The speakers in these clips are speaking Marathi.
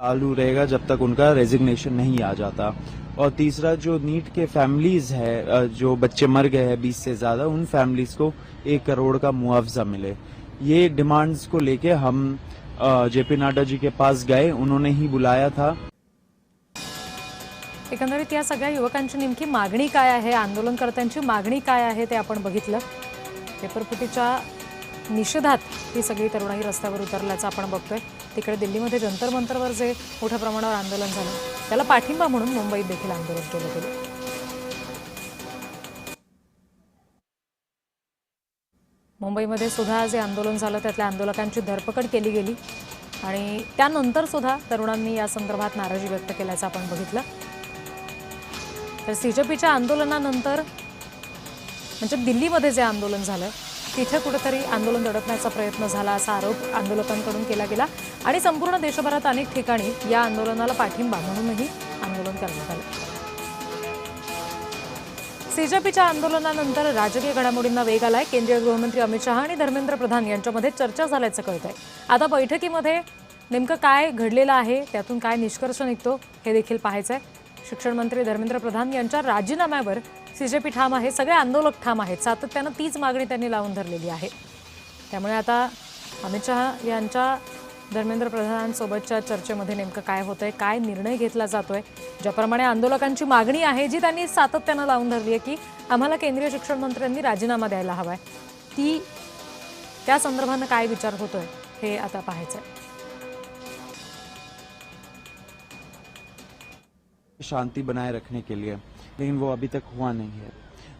चालू रहेगा जब तक उनका रेजिग्नेशन नहीं आ जाता। और तीसरा, जो नीट के फैमिलीज है, जो बच्चे मर गए हैं 20 से ज्यादा, उन फैमिलीज को 1 करोड़ का मुआवजा मिले। ये डिमांड्स को लेके हम जेपी नड्डा जी के पास गए, उन्होंने ही बुलाया था। एकंदरीत या सगळ्या युवकांची नेमकी मागणी काय आहे, आंदोलनकर्त्यांची मागणी काय आहे ते आपण बघितलं। पेपरफुटीच्या निषेधात ही सगळी तरुणाई रस्त्यावर उतरल्याचं आपण बघतोय। तिकडे दिल्लीमध्ये जंतर मंतरवर जे मोठ्या प्रमाणावर आंदोलन झालं त्याला पाठिंबा म्हणून मुंबईत देखील आंदोलन केलं गेलं। मुंबईमध्ये सुद्धा जे आंदोलन झालं त्यातल्या आंदोलकांची धरपकड केली गेली आणि त्यानंतर सुद्धा तरुणांनी या संदर्भात नाराजी व्यक्त केल्याचं आपण बघितलं। तर सीजेपीच्या आंदोलनानंतर म्हणजे दिल्लीमध्ये जे आंदोलन झालं तिथे कुठेतरी आंदोलन दडपण्याचा प्रयत्न झाला असा आरोप आंदोलकांकडून केला गेला आणि संपूर्ण देशभरात अनेक ठिकाणी या आंदोलनाला पाठिंबा म्हणूनही आंदोलन करण्यात आलं। सीजेपीच्या आंदोलनानंतर राजकीय घडामोडींना वेग आलाय। केंद्रीय गृहमंत्री अमित शहा आणि धर्मेंद्र प्रधान यांच्यामध्ये चर्चा झाल्याचं कळतंय। आता बैठकीमध्ये नेमकं काय घडलेलं आहे, त्यातून काय निष्कर्ष निघतो हे देखील पाहायचंय। शिक्षण मंत्री धर्मेंद्र प्रधान यांच्या राजीनाम्यावर सीजेपी ठाम आहे, सगळे आंदोलक ठाम आहेत। सातत्यानं तीच मागणी त्यांनी लावून धरलेली आहे। त्यामुळे आता अमित शहा यांच्या धर्मेंद्र प्रधानांसोबतच्या चर्चेमध्ये नेमकं काय होतंय, काय निर्णय घेतला जातोय, ज्याप्रमाणे आंदोलकांची मागणी आहे जी त्यांनी सातत्यानं लावून धरली आहे की आम्हाला केंद्रीय शिक्षण मंत्र्यांनी राजीनामा द्यायला हवाय, ती त्या संदर्भानं काय विचार होतोय हे आता पाहायचंय। शांति बनाए रखने के लिए, लेकिन वो अभी तक हुआ नहीं है।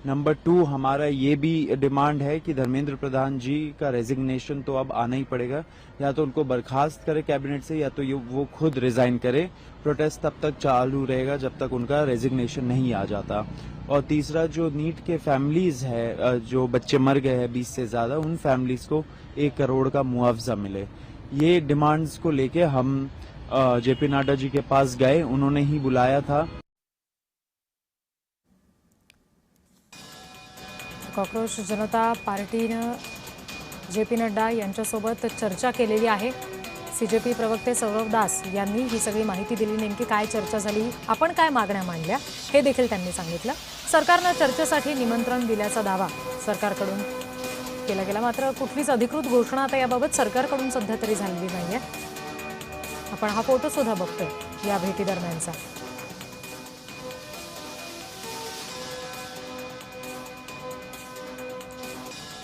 नंबर 2, हमारा ये भी डिमांड है कि धर्मेंद्र प्रधान जी का रेजिग्नेशन तो अब आना ही पड़ेगा। या तो उनको बर्खास्त करे कैबिनेट से, या तो वो खुद रिजाइन करे। प्रोटेस्ट तब तक चालू रहेगा जब तक उनका रेजिग्नेशन नहीं आ जाता। और तीसरा, जो नीट के फैमिलीज है, जो बच्चे मर गए हैं 20 से ज्यादा, उन फैमिलीज को 1 करोड़ का मुआवजा मिले। ये डिमांड्स को लेके हम जेपी नड्डा जी के पास गए, उन्होंने ही बुलाया था। कॉकरोच जनता पार्टीनं जेपी नड्डा यांच्यासोबत चर्चा केलेली आहे। सीजेपी प्रवक्ते सौरभ दास यांनी ही सगळी माहिती दिली। नेमकी काय चर्चा झाली, आपण काय मागण्या मांडल्या हे देखील त्यांनी सांगितलं। सरकारनं चर्चेसाठी निमंत्रण दिल्याचा दावा सरकारकडून केला गेला, मात्र कुठलीच अधिकृत घोषणा आता याबाबत सरकारकडून सध्या तरी झालेली नाहीये। आपण हा फोटो सुद्धा बघतोय या भेटी दरम्यानचा।